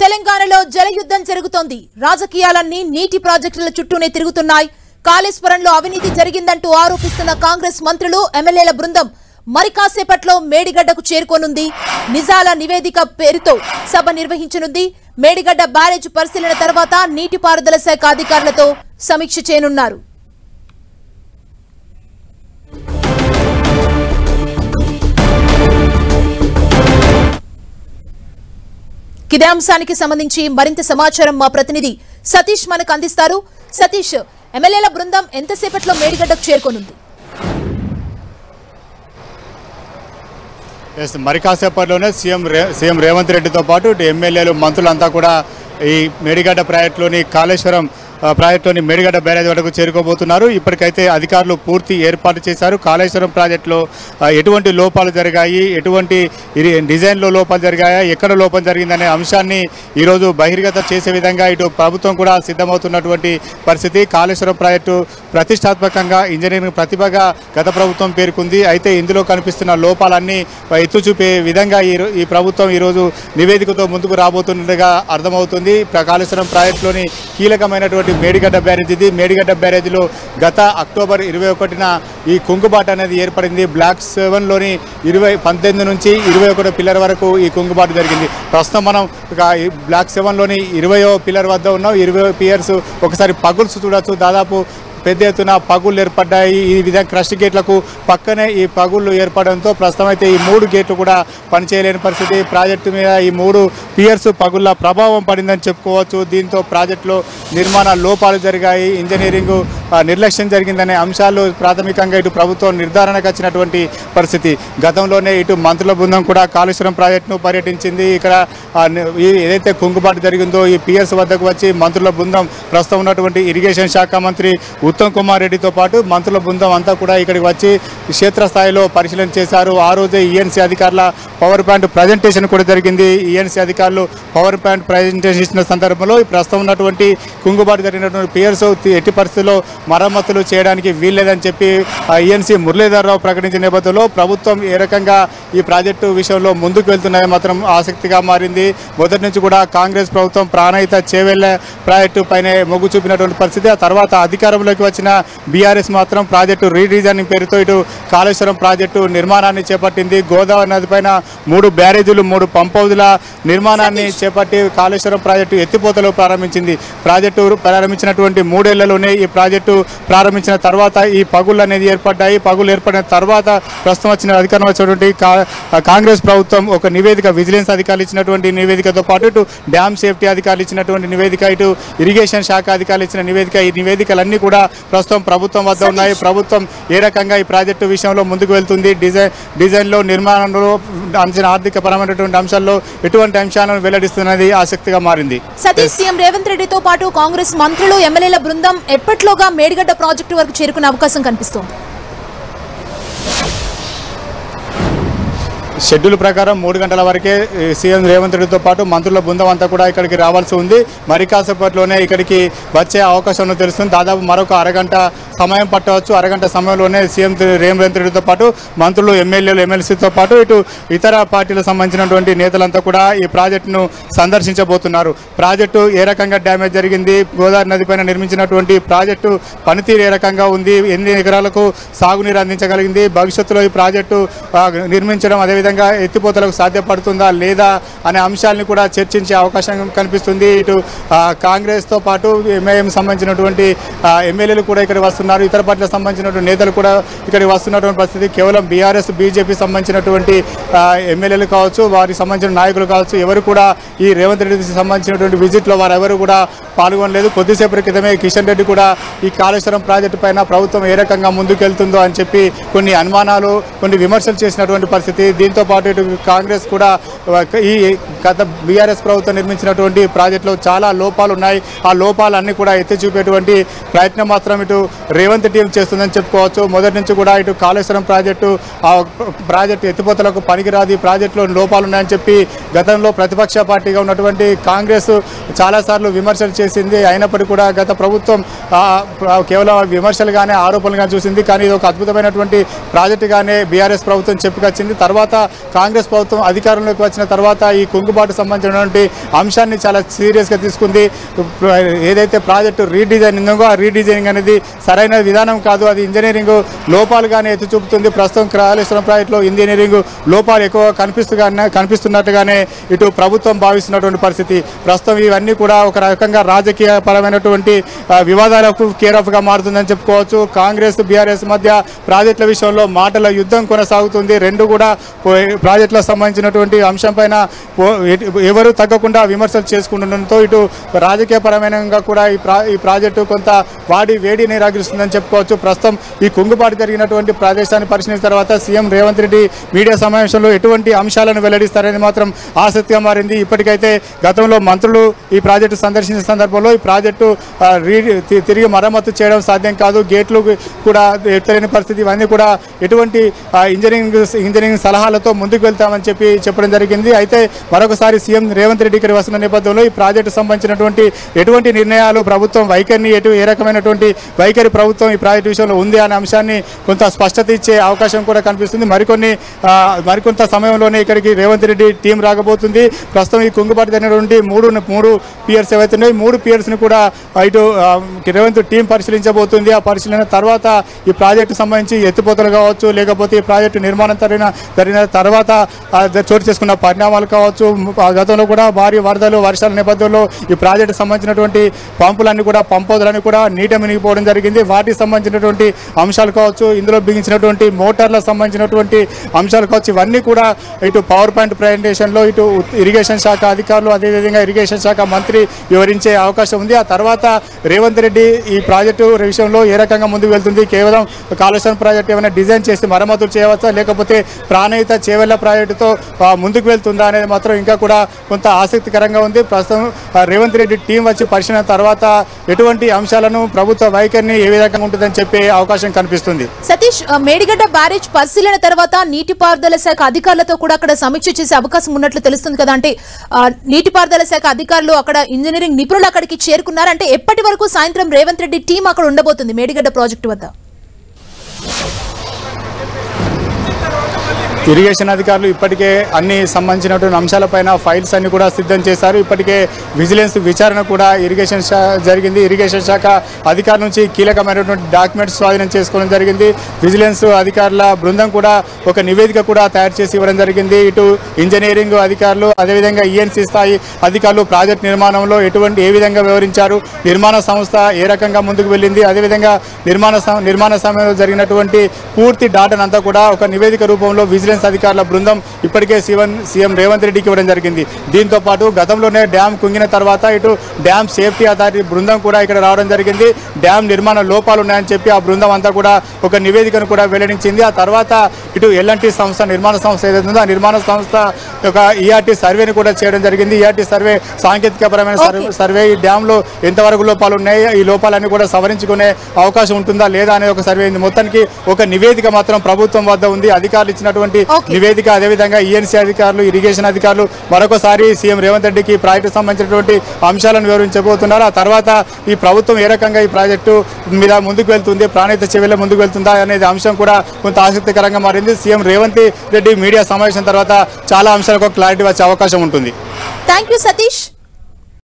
తెలంగాణలో జలయుద్ధం జరుగుతోంది. రాజకీయాలన్నీ నీటి ప్రాజెక్టుల చుట్టూనే తిరుగుతున్నాయి. కాళేశ్వరంలో అవినీతి జరిగిందంటూ ఆరోపిస్తున్న కాంగ్రెస్ మంత్రులు, ఎమ్మెల్యేల బృందం మరి కాసేపట్లో మేడిగడ్డకు చేరుకోనుంది. నిజాల నివేదిక పేరుతో సభ నిర్వహించనుంది. మేడిగడ్డ బ్యారేజ్ పరిశీలన తర్వాత నీటిపారుదల శాఖ అధికారులతో సమీక్ష చేయనున్నారు. ఇదే అంశానికి సంబంధించి మరింత సమాచారం మా ప్రతినిధి సతీష్ మనకు అందిస్తారు. సతీష్, ఎమ్మెల్యేల బృందం ఎంతసేపట్లో మేడిగడ్డకు చేరుకోనుంది? మరి కాసేపట్లోనే సీఎం రేవంత్ రెడ్డితో పాటు ఎమ్మెల్యేలు, మంత్రులంతా కూడా ఈ మేడిగడ్డ ప్రాజెక్టులోని కాళేశ్వరం ప్రాజెక్టులోని మేడిగడ్డ బ్యారేజ్ వరకు చేరుకోబోతున్నారు. ఇప్పటికైతే అధికారులు పూర్తి ఏర్పాటు చేశారు. కాళేశ్వరం ప్రాజెక్టులో ఎటువంటి లోపాలు జరిగాయి, ఎటువంటి డిజైన్లో లోపాలు జరిగాయా, ఎక్కడ లోపం జరిగిందనే అంశాన్ని ఈరోజు బహిర్గతం చేసే విధంగా ఇటు ప్రభుత్వం కూడా సిద్ధమవుతున్నటువంటి పరిస్థితి. కాళేశ్వరం ప్రాజెక్టు ప్రతిష్టాత్మకంగా ఇంజనీరింగ్ ప్రతిభగా గత ప్రభుత్వం పేర్కొంది. అయితే ఇందులో కనిపిస్తున్న లోపాలన్నీ ఎత్తు చూపే విధంగా ఈ ప్రభుత్వం ఈరోజు నివేదికతో ముందుకు రాబోతున్నట్టుగా అర్థమవుతుంది. కాళేశ్వరం ప్రాజెక్టులోని కీలకమైనటువంటి మేడిగడ్డ బ్యారేజ్ ఇది. మేడిగడ్డ బ్యారేజ్లో గత అక్టోబర్ 21న ఈ కుంగుబాటు అనేది ఏర్పడింది. బ్లాక్ 7లోని 18 నుంచి 21 పిల్లర్ వరకు ఈ కుంగుబాటు జరిగింది. ప్రస్తుతం మనం బ్లాక్ 7లోని 20వ పిల్లర్ వద్ద ఉన్నాం. 20 పియర్స్ ఒకసారి పగుల్స్ చూడొచ్చు. దాదాపు పెద్ద ఎత్తున పగుళ్ళు ఏర్పడ్డాయి. ఈ విధంగా క్రష్ గేట్లకు పక్కనే ఈ పగుళ్ళు ఏర్పడడంతో ప్రస్తుతం అయితే ఈ 3 గేట్లు కూడా పనిచేయలేని పరిస్థితి. ప్రాజెక్టు మీద ఈ 3 పియర్స్ పగుళ్ళ ప్రభావం పడిందని చెప్పుకోవచ్చు. దీంతో ప్రాజెక్టులో నిర్మాణ లోపాలు జరిగాయి, ఇంజనీరింగ్ నిర్లక్ష్యం జరిగిందనే అంశాలు ప్రాథమికంగా ఇటు ప్రభుత్వం నిర్ధారణకు వచ్చినటువంటి పరిస్థితి. గతంలోనే ఇటు మంత్రుల బృందం కూడా కాళేశ్వరం ప్రాజెక్టును పర్యటించింది. ఇక్కడ ఏదైతే కుంగుబాటు జరిగిందో ఈ పియర్స్ వద్దకు వచ్చి మంత్రుల బృందం, ప్రస్తుతం ఉన్నటువంటి ఇరిగేషన్ శాఖ మంత్రి ఉత్తమ్ కుమార్ రెడ్డితో పాటు మంత్రుల బృందం అంతా కూడా ఇక్కడికి వచ్చి క్షేత్రస్థాయిలో పరిశీలన చేశారు. ఆ రోజే ఈఎన్సీ అధికారుల పవర్ ప్లాంట్ ప్రజెంటేషన్ కూడా జరిగింది. ఈఎన్సీ అధికారులు పవర్ ప్లాంట్ ప్రజెంటేషన్ ఇచ్చిన సందర్భంలో ప్రస్తుతం ఉన్నటువంటి కుంగుబాటు జరిగినటువంటి పియర్స్ ఎట్టి పరిస్థితుల్లో మరమ్మతులు చేయడానికి వీల్లేదని చెప్పి ఈఎన్సీ మురళీధర్రావు ప్రకటించిన నేపథ్యంలో ప్రభుత్వం ఏ రకంగా ఈ ప్రాజెక్టు విషయంలో ముందుకు వెళ్తున్నాయో మాత్రం ఆసక్తిగా మారింది. మొదటి నుంచి కూడా కాంగ్రెస్ ప్రభుత్వం ప్రాణహిత చేవెళ్ల ప్రాజెక్టు పైనే మొగ్గు చూపినటువంటి పరిస్థితి. ఆ తర్వాత అధికారంలోకి వచ్చిన బీఆర్ఎస్ మాత్రం ప్రాజెక్టు రీడిజైనింగ్ పేరుతో ఇటు కాళేశ్వరం ప్రాజెక్టు నిర్మాణాన్ని చేపట్టింది. గోదావరి నది పైన 3 బ్యారేజీలు, 3 పంప్ హౌజుల నిర్మాణాన్ని చేపట్టి కాళేశ్వరం ప్రాజెక్టు ఎత్తిపోతలు ప్రారంభించింది. ప్రాజెక్టు ప్రారంభించినటువంటి 3 ఏళ్లలోనే ఈ ప్రాజెక్టు ప్రారంభించిన తర్వాత ఈ పగుళ్ళు అనేది ఏర్పడ్డాయి. పగులు ఏర్పడిన తర్వాత ప్రస్తుతం వచ్చిన అధికారం వచ్చినటువంటి కాంగ్రెస్ ప్రభుత్వం ఒక నివేదిక, విజిలెన్స్ అధికారులు ఇచ్చినటువంటి నివేదికతో పాటు ఇటు డ్యామ్ సేఫ్టీ అధికారులు ఇచ్చినటువంటి నివేదిక, ఇటు ఇరిగేషన్ శాఖ అధికారులు ఇచ్చిన నివేదిక, ఈ నివేదికలన్నీ కూడా ప్రస్తుతం ప్రభుత్వం వద్ద ఉన్నాయి. ప్రభుత్వం ఏ రకంగా ఈ ప్రాజెక్టు విషయంలో ముందుకు వెళ్తుంది, డిజైన్లో, నిర్మాణంలో, ఆర్థిక పరమైనటువంటి అంశాల్లో ఎటువంటి అంశాలను వెల్లడిస్తున్నది ఆసక్తిగా మారింది. సతీష్, సీఎం రేవంత్ రెడ్డితో పాటు కాంగ్రెస్ మంత్రులు, ఎమ్మెల్యేల బృందం ఎప్పట్లోగా మేడిగడ్డ ప్రాజెక్టు వరకు చేరుకునే అవకాశం కనిపిస్తోంది? షెడ్యూల్ ప్రకారం 3 గంటల వరకే సీఎం రేవంత్ రెడ్డితో పాటు మంత్రుల బృందం అంతా కూడా ఇక్కడికి రావాల్సి ఉంది. మరి కాసేపట్లోనే ఇక్కడికి వచ్చే అవకాశం తెలుస్తుంది. దాదాపు మరొక అరగంట సమయం పట్టవచ్చు. అరగంట సమయంలోనే సీఎం రేవంత్ రెడ్డితో పాటు మంత్రులు, ఎమ్మెల్యేలు, ఎమ్మెల్సీతో పాటు ఇటు ఇతర పార్టీలకు సంబంధించినటువంటి నేతలంతా కూడా ఈ ప్రాజెక్టును సందర్శించబోతున్నారు. ప్రాజెక్టు ఏ రకంగా డ్యామేజ్ జరిగింది, గోదావరి నది పైన నిర్మించినటువంటి ప్రాజెక్టు పనితీరు ఏ రకంగా ఉంది, ఎన్ని ఎకరాలకు సాగునీరు అందించగలిగింది, భవిష్యత్తులో ఈ ప్రాజెక్టు నిర్మించడం, అదేవిధంగా ఎత్తిపోతలకు సాధ్యపడుతుందా లేదా అనే అంశాలను కూడా చర్చించే అవకాశం కనిపిస్తుంది. ఇటు కాంగ్రెస్తో పాటు ఎంఐఎం సంబంధించినటువంటి ఎమ్మెల్యేలు కూడా ఇక్కడ వస్తున్నారు. ఇతర పార్టీలకు సంబంధించినటువంటి నేతలు కూడా ఇక్కడికి వస్తున్నటువంటి పరిస్థితి. కేవలం బీఆర్ఎస్, బీజేపీ సంబంధించినటువంటి ఎమ్మెల్యేలు కావచ్చు, వారికి సంబంధించిన నాయకులు కావచ్చు, ఎవరు కూడా ఈ రేవంత్ రెడ్డికి సంబంధించినటువంటి విజిట్లో వారు ఎవరు కూడా పాల్గొనలేదు. కొద్దిసేపటి క్రితమే కిషన్ రెడ్డి కూడా ఈ కాళేశ్వరం ప్రాజెక్టు పైన ప్రభుత్వం ఏ రకంగా ముందుకెళ్తుందో అని చెప్పి కొన్ని అనుమానాలు, కొన్ని విమర్శలు చేసినటువంటి పరిస్థితి. దీంతో పాటు ఇటు కాంగ్రెస్ కూడా ఈ గత బీఆర్ఎస్ ప్రభుత్వం నిర్మించినటువంటి ప్రాజెక్టులో చాలా లోపాలు ఉన్నాయి. ఆ లోపాలన్నీ కూడా ఎత్తి చూపేటువంటి ప్రయత్నం మాత్రం ఇటు రేవంత్ టీం చేస్తుందని చెప్పుకోవచ్చు. మొదటి నుంచి కూడా ఇటు కాళేశ్వరం ప్రాజెక్టు ఎత్తిపోతలకు పనికిరాదు, ఈ ప్రాజెక్టులో లోపాలు ఉన్నాయని చెప్పి గతంలో ప్రతిపక్ష పార్టీగా ఉన్నటువంటి కాంగ్రెస్ చాలాసార్లు విమర్శలు చేసింది. అయినప్పటికీ కూడా గత ప్రభుత్వం కేవలం విమర్శలుగానే, ఆరోపణలుగానే చూసింది. కానీ ఇది ఒక అద్భుతమైనటువంటి ప్రాజెక్టుగానే బీఆర్ఎస్ ప్రభుత్వం చెప్పుకొచ్చింది. తర్వాత కాంగ్రెస్ ప్రభుత్వం అధికారంలోకి వచ్చిన తర్వాత ఈ కుంగుబాటు సంబంధించినటువంటి అంశాన్ని చాలా సీరియస్గా తీసుకుంది. ఏదైతే ప్రాజెక్టు రీడిజైన్ ఉందో ఆ రీడిజైనింగ్ అనేది సరైన విధానం కాదు, అది ఇంజనీరింగ్ లోపాలుగానే ఎత్తి చూపుతుంది. ప్రస్తుతం కాళేశ్వరం ప్రాజెక్టులో ఇంజనీరింగ్ లోపాలు ఎక్కువ కనిపిస్తున్నట్టుగానే ఇటు ప్రభుత్వం భావిస్తున్నటువంటి పరిస్థితి. ప్రస్తుతం ఇవన్నీ కూడా ఒక రకంగా రాజకీయ పరమైనటువంటి వివాదాలకు కేరాఫ్గా మారుతుందని చెప్పుకోవచ్చు. కాంగ్రెస్ బీఆర్ఎస్ మధ్య ప్రాజెక్టుల విషయంలో మాటల యుద్ధం కొనసాగుతుంది. రెండు కూడా ప్రాజెక్టులకు సంబంధించినటువంటి అంశంపైన ఎవరు తగ్గకుండా విమర్శలు చేసుకుంటుండడంతో ఇటు రాజకీయ పరమైనగా కూడా ఈ ప్రాజెక్టు కొంత వేడిని రాగిస్తుందని చెప్పుకోవచ్చు. ప్రస్తుతం ఈ కుంగుబాటు జరిగినటువంటి ప్రదేశాన్ని పరిశీలించిన తర్వాత సీఎం రేవంత్ రెడ్డి మీడియా సమావేశంలో ఎటువంటి అంశాలను వెల్లడిస్తారని మాత్రం ఆసక్తిగా మారింది. ఇప్పటికైతే గతంలో మంత్రులు ఈ ప్రాజెక్టు సందర్శించిన సందర్భంలో ఈ ప్రాజెక్టు తిరిగి మరమ్మతు చేయడం సాధ్యం కాదు, గేట్లు కూడా ఎత్తలేని పరిస్థితి, ఇవన్నీ కూడా ఎటువంటి ఇంజనీరింగ్ సలహాలతో ముందుకు వెళ్తామని చెప్పడం జరిగింది. అయితే మరొకసారి సీఎం రేవంత్ రెడ్డి ఇక్కడ వస్తున్న నేపథ్యంలో ఈ ప్రాజెక్టు సంబంధించినటువంటి ఎటువంటి నిర్ణయాలు ప్రభుత్వం వైఖరిని ఏ రకమైనటువంటి వైఖరి ప్రభుత్వం ఈ ప్రాజెక్టు విషయంలో ఉంది అనే అంశాన్ని కొంత స్పష్టత ఇచ్చే అవకాశం కూడా కనిపిస్తుంది. మరికొంత సమయంలోనే ఇక్కడికి రేవంత్ రెడ్డి టీం రాకపోతుంది. ప్రస్తుతం ఈ కుంగుబాటు జరిగినటువంటి మూడు పియర్స్ ఏవైతున్నాయి, 3 పియర్స్ని కూడా ఇటు రేవంత్ టీం పరిశీలించబోతుంది. ఆ పరిశీలన తర్వాత ఈ ప్రాజెక్టు సంబంధించి ఎత్తిపోతలు కావచ్చు, లేకపోతే ఈ ప్రాజెక్టు నిర్మాణం జరిగిన తర్వాత చోటు చేసుకున్న పరిణామాలు కావచ్చు, గతంలో కూడా భారీ వరదలు వర్షాల నేపథ్యంలో ఈ ప్రాజెక్టు సంబంధించినటువంటి పంపులన్నీ కూడా పంపోదులన్నీ కూడా నీట మునిగిపోవడం జరిగింది. వాటికి సంబంధించినటువంటి అంశాలు కావచ్చు, ఇందులో బిగించినటువంటి మోటార్లకు సంబంధించినటువంటి అంశాలు కావచ్చు, ఇవన్నీ కూడా ఇటు పవర్ పాయింట్ ప్రజెంటేషన్లో ఇటు ఇరిగేషన్ శాఖ అధికారులు అదేవిధంగా ఇరిగేషన్ శాఖ మంత్రి వివరించే అవకాశం ఉంది. ఆ తర్వాత రేవంత్ రెడ్డి ఈ ప్రాజెక్టు విషయంలో ఏ రకంగా ముందుకు వెళ్తుంది, కేవలం కాళేశ్వరం ప్రాజెక్టు ఏమైనా డిజైన్ చేసి మరమ్మతులు చేయవచ్చా, లేకపోతే ప్రాణహిత చేవెళ్ల ప్రాజెక్టుతో ముందుకు వెళ్తుందా అనేది మాత్రం ఇంకా కూడా కొంత ఆసక్తికరంగా ఉంది. ప్రస్తుతం రేవంత్ రెడ్డి టీం వచ్చి పరిశీలన తర్వాత ఎటువంటి అంశాలను ప్రభుత్వ వైఖరిని ఏ విధంగా ఉంటుందని చెప్పే అవకాశం కనిపిస్తుంది. సతీష్, మేడిగడ్డ బ్యారేజ్ పరిశీలన తర్వాత నీటిపారుదల శాఖ అధికారులతో కూడా అక్కడ సమీక్ష చేసే అవకాశం ఉన్నట్లు తెలుస్తుంది కదా. అంటే నీటిపారుదల శాఖ అధికారులు అక్కడ ఇంజనీరింగ్ నిపుణులు అక్కడికి చేరుకున్నారంటే ఎప్పటి వరకు సాయంత్రం రేవంత్ రెడ్డి టీం అక్కడ ఉండబోతుంది మేడిగడ్డ ప్రాజెక్టు వద్ద? ఇరిగేషన్ అధికారులు ఇప్పటికే అన్ని సంబంధించినటువంటి అంశాలపైన ఫైల్స్ అన్ని కూడా సిద్ధం చేశారు. ఇప్పటికే విజిలెన్స్ విచారణ కూడా జరిగింది. ఇరిగేషన్ శాఖ అధికారుల నుంచి కీలకమైనటువంటి డాక్యుమెంట్స్ స్వాధీనం చేసుకోవడం జరిగింది. విజిలెన్స్ అధికారుల బృందం కూడా ఒక నివేదిక కూడా తయారు చేసి ఇవ్వడం జరిగింది. ఇటు ఇంజనీరింగ్ అధికారులు అదేవిధంగా ఈఎన్సీ స్థాయి అధికారులు ప్రాజెక్ట్ నిర్మాణంలో ఏ విధంగా వ్యవహరించారు, నిర్మాణ సంస్థ ఏ రకంగా ముందుకు వెళ్ళింది, అదేవిధంగా నిర్మాణ సమయంలో జరిగినటువంటి పూర్తి డాటానంతా కూడా ఒక నివేదిక రూపంలో విజిలెన్స్ అధికారుల బృందం ఇప్పటికే సీఎం రేవంత్ రెడ్డికి ఇవ్వడం జరిగింది. దీంతో పాటు గతంలోనే డ్యామ్ కుంగిన తర్వాత ఇటు డ్యామ్ సేఫ్టీ అథారిటీ బృందం కూడా ఇక్కడ రావడం జరిగింది. డ్యామ్ నిర్మాణ లోపాలు ఉన్నాయని చెప్పి ఆ బృందం అంతా కూడా ఒక నివేదికను కూడా వెల్లడించింది. ఆ తర్వాత ఇటు ఎల్ఎన్టీ సంస్థ నిర్మాణ సంస్థ ఏదైతే ఉందో ఆ నిర్మాణ సంస్థ ఒక ఈఆర్టీ సర్వేని కూడా చేయడం జరిగింది. ఈఆర్టీ సర్వే సాంకేతికపరమైన సర్వే, ఈ డ్యామ్లో ఎంతవరకు లోపాలు ఉన్నాయి, ఈ లోపాలన్నీ కూడా సవరించుకునే అవకాశం ఉంటుందా లేదా అనే ఒక సర్వే అయింది. మొత్తానికి ఒక నివేదిక మాత్రం ప్రభుత్వం వద్ద ఉంది. అధికారులు ఇచ్చినటువంటి నివేదిక అదేవిధంగా ఈఎన్సీ అధికారులు ఇరిగేషన్ అధికారులు మరొకసారి సీఎం రేవంత్ రెడ్డికి ప్రాజెక్టు సంబంధించినటువంటి అంశాలను వివరించబోతున్నారు. ఆ తర్వాత ఈ ప్రభుత్వం ఏ రకంగా ఈ ప్రాజెక్టు మీద ముందుకు వెళ్తుంది, ప్రాణహిత చెవిలో ముందుకు వెళ్తుందా అనేది అంశం కూడా కొంత ఆసక్తికరంగా మారింది. సీఎం రేవంత్ రెడ్డి మీడియా సమావేశం తర్వాత చాలా అంశాలకు క్లారిటీ వచ్చే అవకాశం ఉంటుంది. థాంక్యూ సతీష్.